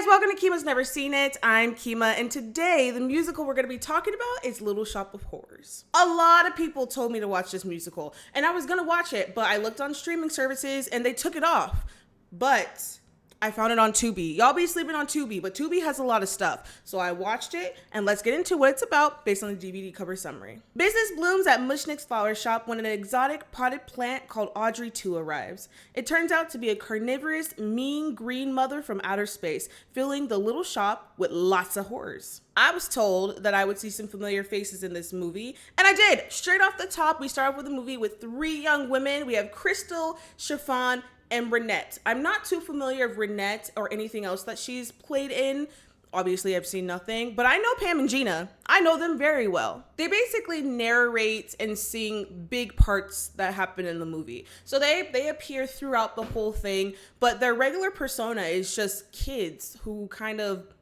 Guys, welcome to Kima's Never Seen It. I'm Kima, and today the musical we're going to be talking about is Little Shop of Horrors. A lot of people told me to watch this musical, and I was going to watch it, but I looked on streaming services and they took it off. But I found it on Tubi. Y'all be sleeping on Tubi, but Tubi has a lot of stuff. So I watched it, and let's get into what it's about based on the DVD cover summary. Business blooms at Mushnik's flower shop when an exotic potted plant called Audrey II arrives. It turns out to be a carnivorous, mean green mother from outer space, filling the little shop with lots of horrors. I was told that I would see some familiar faces in this movie, and I did. Straight off the top, we start off with a movie with 3 young women. We have Crystal, Chiffon, and Renette. I'm not too familiar with Renette or anything else that she's played in. Obviously, I've seen nothing, but I know Pam and Gina. I know them very well. They basically narrate and sing big parts that happen in the movie. So they appear throughout the whole thing, but their regular persona is just kids who kind of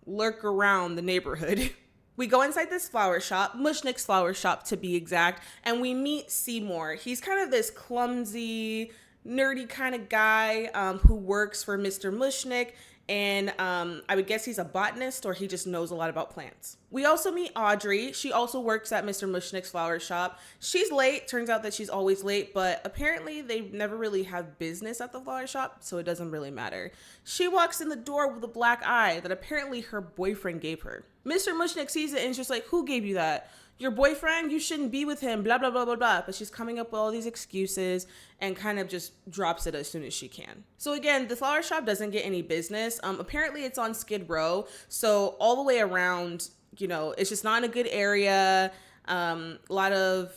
lurk around the neighborhood. We go inside this flower shop, Mushnik's flower shop to be exact, and we meet Seymour. He's kind of this clumsy, nerdy kind of guy who works for Mr. Mushnik, and I would guess he's a botanist or he just knows a lot about plants. We also meet Audrey. She also works at Mr. Mushnik's flower shop. She's late. Turns out that she's always late, but apparently they never really have business at the flower shop, so it doesn't really matter. She walks in the door with a black eye that apparently her boyfriend gave her. Mr. Mushnik sees it and is just like, "Who gave you that? Your boyfriend? You shouldn't be with him, blah, blah, blah, blah, blah." But she's coming up with all these excuses and kind of just drops it as soon as she can. So again, the flower shop doesn't get any business. Apparently it's on Skid Row. So all the way around, it's just not in a good area. A lot of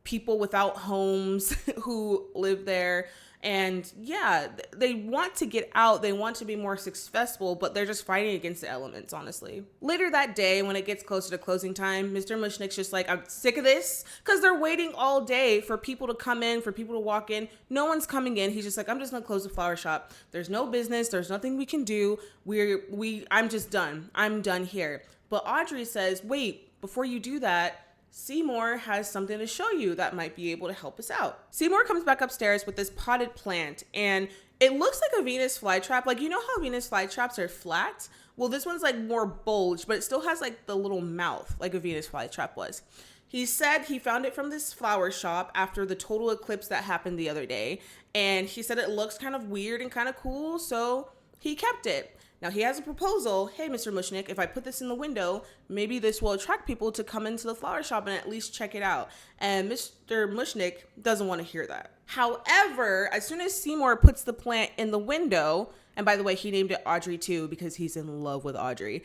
people without homes who live there. And yeah, they want to get out. They want to be more successful, but they're just fighting against the elements, honestly. Later that day, when it gets closer to closing time, Mr. Mushnik's just like, "I'm sick of this," because they're waiting all day for people to come in, for people to walk in. No one's coming in. He's just like, "I'm just gonna close the flower shop. There's no business. There's nothing we can do. I'm just done. I'm done here." But Audrey says, "Wait, before you do that, Seymour has something to show you that might be able to help us out." Seymour comes back upstairs with this potted plant, and it looks like a Venus flytrap. Like, you know how Venus flytraps are flat? Well, this one's like more bulged, but it still has like the little mouth like a Venus flytrap was. He said he found it from this flower shop after the total eclipse that happened the other day, and he said it looks kind of weird and kind of cool, so he kept it. Now, he has a proposal. "Hey, Mr. Mushnik, if I put this in the window, maybe this will attract people to come into the flower shop and at least check it out." And Mr. Mushnik doesn't want to hear that. However, as soon as Seymour puts the plant in the window, and by the way, he named it Audrey II because he's in love with Audrey.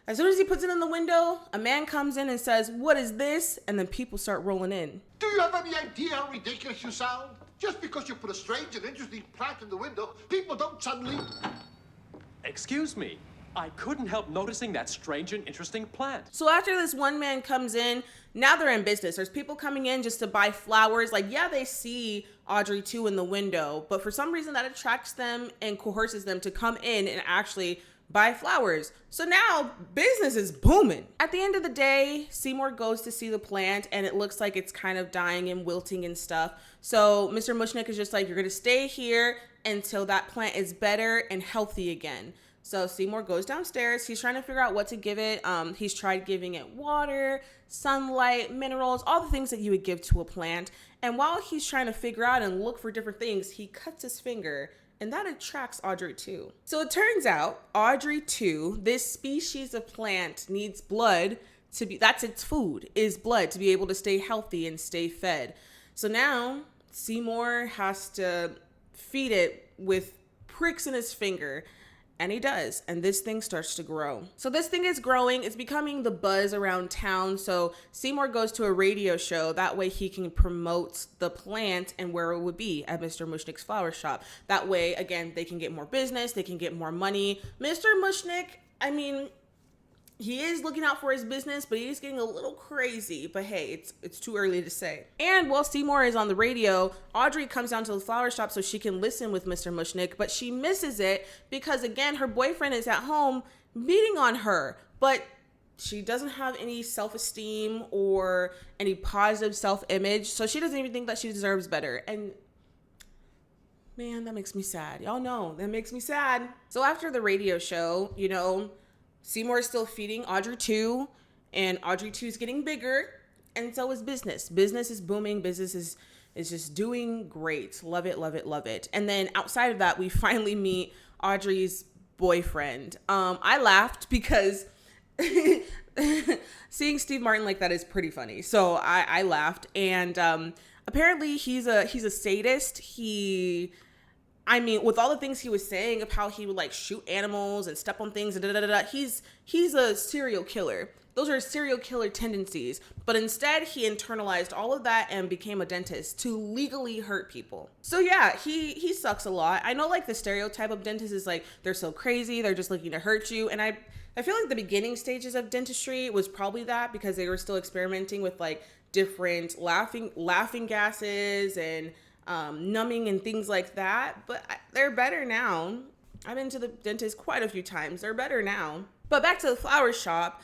As soon as he puts it in the window, a man comes in and says, "What is this?" And then people start rolling in. Do you have any idea how ridiculous you sound? Just because you put a strange and interesting plant in the window, people don't suddenly... Excuse me, I couldn't help noticing that strange and interesting plant. So after this one man comes in, now they're in business. There's people coming in just to buy flowers. Like, yeah, they see Audrey II in the window, but for some reason that attracts them and coerces them to come in and actually buy flowers. So now business is booming. At the end of the day, Seymour goes to see the plant and it looks like it's kind of dying and wilting and stuff. So Mr. Mushnik is just like, "You're going to stay here until that plant is better and healthy again." So Seymour goes downstairs. He's trying to figure out what to give it. He's tried giving it water, sunlight, minerals, all the things that you would give to a plant. And while he's trying to figure out and look for different things, he cuts his finger, and that attracts Audrey II. So it turns out Audrey II, this species of plant, needs blood to be, that's its food, is blood to be able to stay healthy and stay fed. So now Seymour has to feed it with pricks in his finger, and he does, and this thing starts to grow. So this thing is growing, it's becoming the buzz around town. So Seymour goes to a radio show, that way he can promote the plant and where it would be at Mr. Mushnik's flower shop. That way, again, they can get more business, they can get more money. Mr. Mushnik, I mean, he is looking out for his business, but he's getting a little crazy. But hey, it's too early to say. And while Seymour is on the radio, Audrey comes down to the flower shop so she can listen with Mr. Mushnik, but she misses it because, again, her boyfriend is at home beating on her. But she doesn't have any self-esteem or any positive self-image, so she doesn't even think that she deserves better. And Man, that makes me sad. Y'all know, that makes me sad. So after the radio show, you know, Seymour is still feeding Audrey II, and Audrey II is getting bigger, and so is business. Business is booming. Business is just doing great. Love it, love it, love it. And then outside of that, we finally meet Audrey's boyfriend. I laughed because seeing Steve Martin like that is pretty funny. So I laughed, and apparently he's a sadist. I mean, with all the things he was saying of how he would like shoot animals and step on things, and he's a serial killer. Those are serial killer tendencies. But instead, he internalized all of that and became a dentist to legally hurt people. So yeah, he sucks a lot. I know like the stereotype of dentists is like they're so crazy, they're just looking to hurt you. And I feel like the beginning stages of dentistry was probably that, because they were still experimenting with like different laughing gases and numbing and things like that, but they're better now. I've been to the dentist quite a few times. They're better now. But back to the flower shop.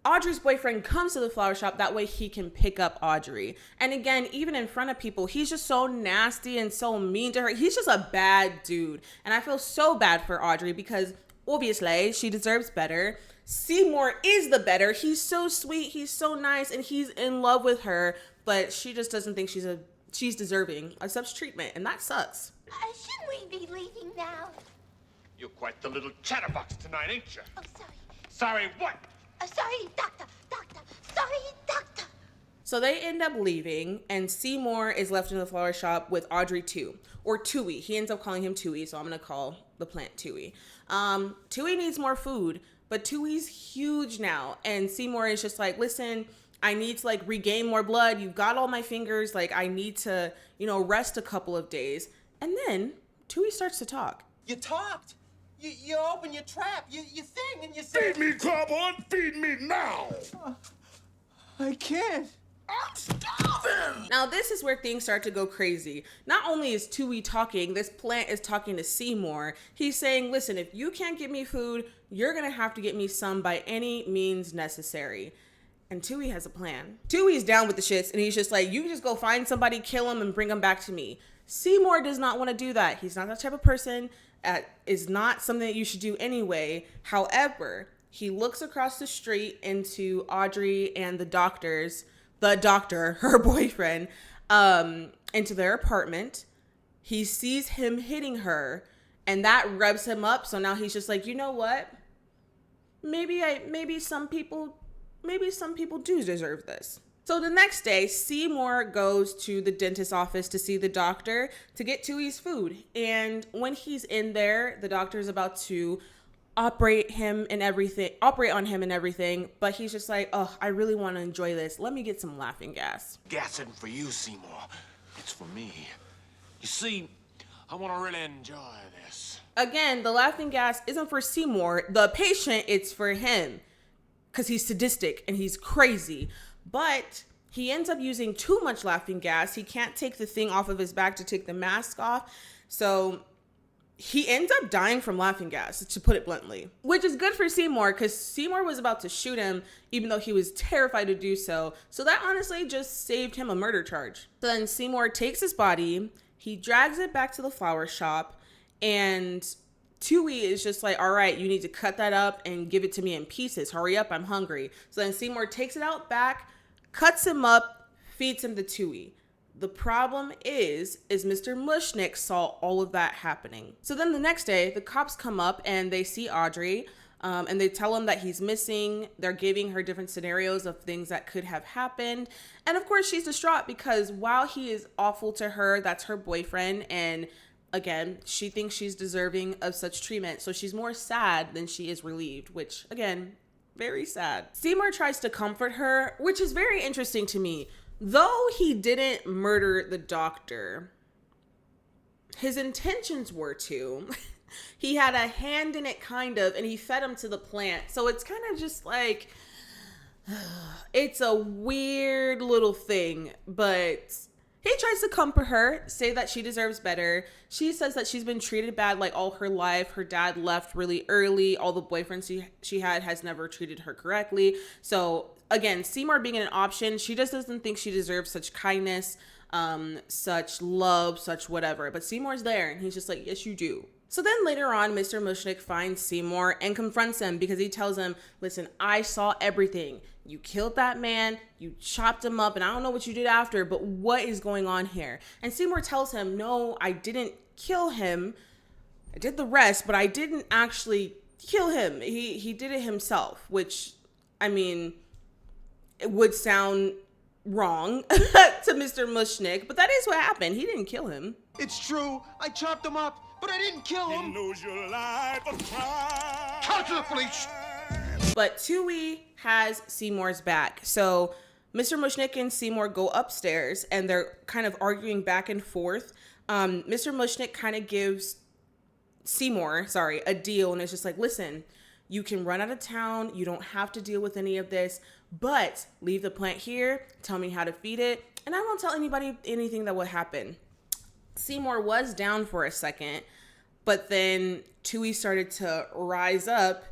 Audrey's boyfriend comes to the flower shop. That way he can pick up Audrey. And again, even in front of people, he's just so nasty and so mean to her. He's just a bad dude. And I feel so bad for Audrey because obviously she deserves better. Seymour is the better. He's so sweet. He's so nice. And he's in love with her. But she just doesn't think she's deserving of such treatment, and that sucks. Shouldn't we be leaving now? You're quite the little chatterbox tonight, ain't you? Oh, sorry. Sorry, what? Sorry, doctor. Sorry, doctor. So they end up leaving, and Seymour is left in the flower shop with Audrey II, or Tui. He ends up calling him Tui, so I'm going to call the plant Tui. Tui needs more food, but Tui's huge now, and Seymour is just like, listen, I need to like regain more blood. You've got all my fingers. Like I need to, rest a couple of days. And then Tui starts to talk. You talked. You open your trap. You sing and you say. Feed me, Carbon! Feed me now! I can't. I'm starving! Now this is where things start to go crazy. Not only is Tui talking, this plant is talking to Seymour. He's saying, listen, if you can't get me food, you're going to have to get me some by any means necessary. And Tui has a plan. Tui's down with the shits, and he's just like, you just go find somebody, kill him, and bring him back to me. Seymour does not want to do that. He's not that type of person. Is not something that you should do anyway. However, he looks across the street into Audrey and the doctor, her boyfriend, into their apartment. He sees him hitting her, and that revs him up. So now he's just like, you know what? Maybe some people do deserve this. So the next day, Seymour goes to the dentist's office to see the doctor to get Tui's food. And when he's in there, the doctor is about to operate on him and everything. But he's just like, oh, I really want to enjoy this. Let me get some laughing gas. Gas isn't for you, Seymour. It's for me. You see, I want to really enjoy this. Again, the laughing gas isn't for Seymour. The patient, it's for him. Because he's sadistic and he's crazy. But he ends up using too much laughing gas. He can't take the thing off of his back to take the mask off. So he ends up dying from laughing gas, to put it bluntly. Which is good for Seymour, because Seymour was about to shoot him, even though he was terrified to do so. So that honestly just saved him a murder charge. So then Seymour takes his body, he drags it back to the flower shop, and Tui is just like, all right, you need to cut that up and give it to me in pieces. Hurry up, I'm hungry. So then Seymour takes it out back, cuts him up, feeds him to Tui. The problem is Mr. Mushnik saw all of that happening. So then the next day, the cops come up and they see Audrey, and they tell him that he's missing. They're giving her different scenarios of things that could have happened. And of course, she's distraught because while he is awful to her, that's her boyfriend, and again, she thinks she's deserving of such treatment. So she's more sad than she is relieved, which, again, very sad. Seymour tries to comfort her, which is very interesting to me. Though he didn't murder the doctor, his intentions were to. He had a hand in it, kind of, and he fed him to the plant. So it's kind of just like, it's a weird little thing, but he tries to comfort her, say that she deserves better. She says that she's been treated bad like all her life. Her dad left really early. All the boyfriends she had has never treated her correctly. So again, Seymour being an option, she just doesn't think she deserves such kindness. such love, such whatever. But Seymour's there and he's just like, yes, you do. So then later on, Mr. Mushnik finds Seymour and confronts him because he tells him, listen, I saw everything. You killed that man, you chopped him up, and I don't know what you did after, but what is going on here? And Seymour tells him, no, I didn't kill him. I did the rest, but I didn't actually kill him. He did it himself, which, I mean, it would sound wrong to Mr. Mushnik, but that is what happened. He didn't kill him. It's true. I chopped him up, but I didn't kill him. You lose your life of crime. Come to the police. But Tubi has Seymour's back. So Mr. Mushnik and Seymour go upstairs and they're kind of arguing back and forth. Mr. Mushnik kind of gives Seymour, a deal. And it's just like, listen, you can run out of town. You don't have to deal with any of this, but leave the plant here. Tell me how to feed it. And I won't tell anybody anything that will happen. Seymour was down for a second, but then Tubi started to rise up.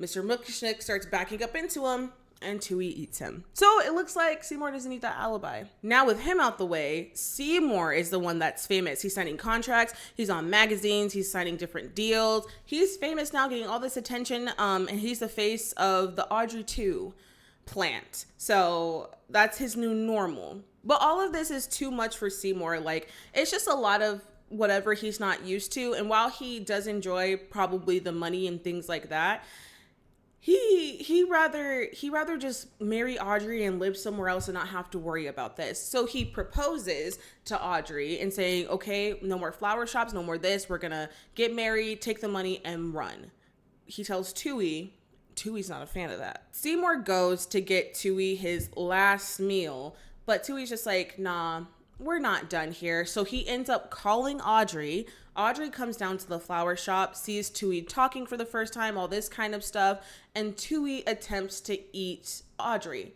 Mr. Mushnik starts backing up into him, and Tubi eats him. So it looks like Seymour doesn't need that alibi. Now with him out the way, Seymour is the one that's famous. He's signing contracts, he's on magazines, he's signing different deals. He's famous now, getting all this attention, and he's the face of the Audrey II plant. So that's his new normal. But all of this is too much for Seymour. Like, it's just a lot of whatever he's not used to. And while he does enjoy probably the money and things like that, he rather just marry Audrey and live somewhere else and not have to worry about this. So he proposes to Audrey and saying, okay, no more flower shops, no more this. We're gonna get married, take the money, and run. He tells Tui's not a fan of that. Seymour goes to get Tubi his last meal, but Tui's just like, nah, we're not done here. So he ends up calling Audrey. Audrey comes down to the flower shop, sees Tubi talking for the first time, all this kind of stuff, and Tubi attempts to eat Audrey.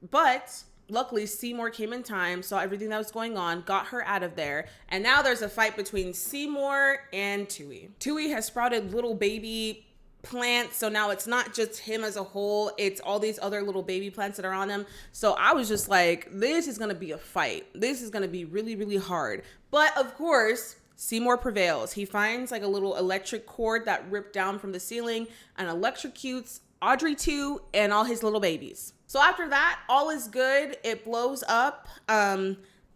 But luckily, Seymour came in time, saw everything that was going on, got her out of there, and now there's a fight between Seymour and Tubi. Tubi has sprouted little baby plants, so now it's not just him as a whole, it's all these other little baby plants that are on him. So I was just like, this is gonna be a fight. This is gonna be really, really hard. But of course, Seymour prevails. He finds like a little electric cord that ripped down from the ceiling and electrocutes Audrey II and all his little babies. So after that, all is good. It blows up.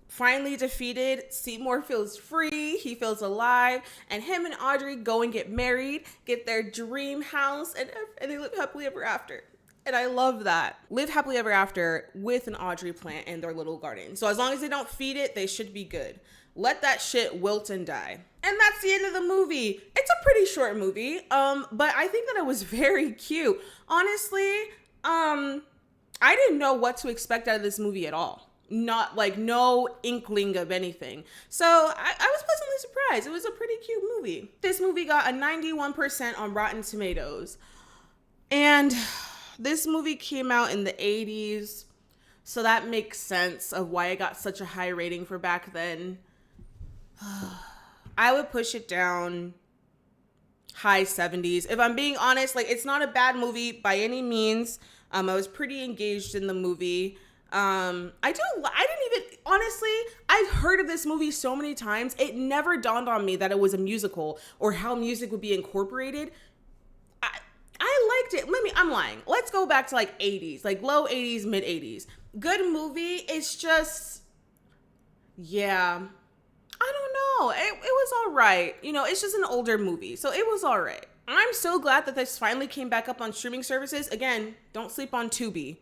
Finally defeated, Seymour feels free, he feels alive, and him and Audrey go and get married, get their dream house, and they live happily ever after. And I love that. Live happily ever after with an Audrey plant in their little garden. So as long as they don't feed it, they should be good. Let that shit wilt and die. And that's the end of the movie. It's a pretty short movie, but I think that it was very cute. Honestly, I didn't know what to expect out of this movie at all. Not like no inkling of anything. So I was pleasantly surprised. It was a pretty cute movie. This movie got a 91% on Rotten Tomatoes. And this movie came out in the 80s. So that makes sense of why it got such a high rating for back then. I would push it down high 70s. If I'm being honest, like, it's not a bad movie by any means. I was pretty engaged in the movie. Honestly, I've heard of this movie so many times. It never dawned on me that it was a musical or how music would be incorporated. I liked it. I'm lying. Let's go back to like 80s, like low 80s, mid 80s. Good movie. It's just, yeah, I don't know. It was all right. You know, it's just an older movie, so it was all right. I'm so glad that this finally came back up on streaming services. Again, don't sleep on Tubi.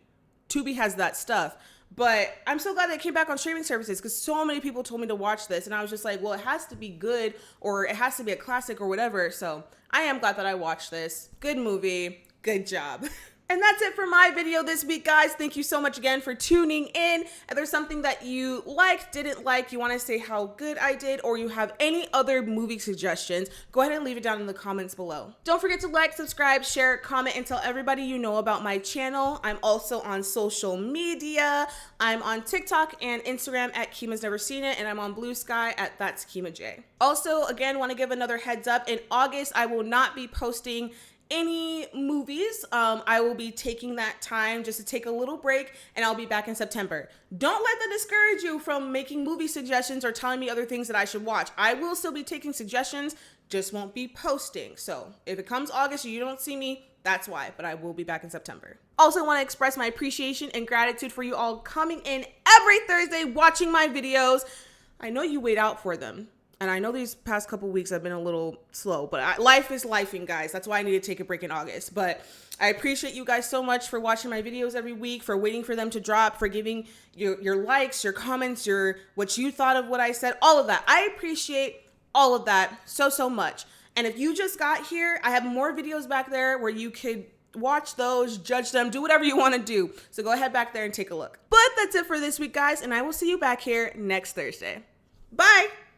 Tubi has that stuff. But I'm so glad that it came back on streaming services because so many people told me to watch this. And I was just like, well, it has to be good or it has to be a classic or whatever. So I am glad that I watched this. Good movie. Good job. And that's it for my video this week, guys. Thank you so much again for tuning in. If there's something that you liked, didn't like, you want to say how good I did, or you have any other movie suggestions, go ahead and leave it down in the comments below. Don't forget to like, subscribe, share, comment, and tell everybody you know about my channel. I'm also on social media. I'm on TikTok and Instagram at Kima's Never Seen It, and I'm on Blue Sky at That's Kima J. Also, again, want to give another heads up. In August, I will not be posting any movies. I will be taking that time just to take a little break, and I'll be back in September. Don't let that discourage you from making movie suggestions or telling me other things that I should watch. I will still be taking suggestions, just won't be posting. So if it comes August and you don't see me, that's why, but I will be back in September. Also want to express my appreciation and gratitude for you all coming in every Thursday, watching my videos. I know you wait out for them. And I know these past couple weeks I've been a little slow, but life is lifing, guys. That's why I need to take a break in August. But I appreciate you guys so much for watching my videos every week, for waiting for them to drop, for giving your likes, your comments, what you thought of what I said, all of that. I appreciate all of that so much. And if you just got here, I have more videos back there where you could watch those, judge them, do whatever you want to do. So go ahead back there and take a look. But that's it for this week, guys, and I will see you back here next Thursday. Bye!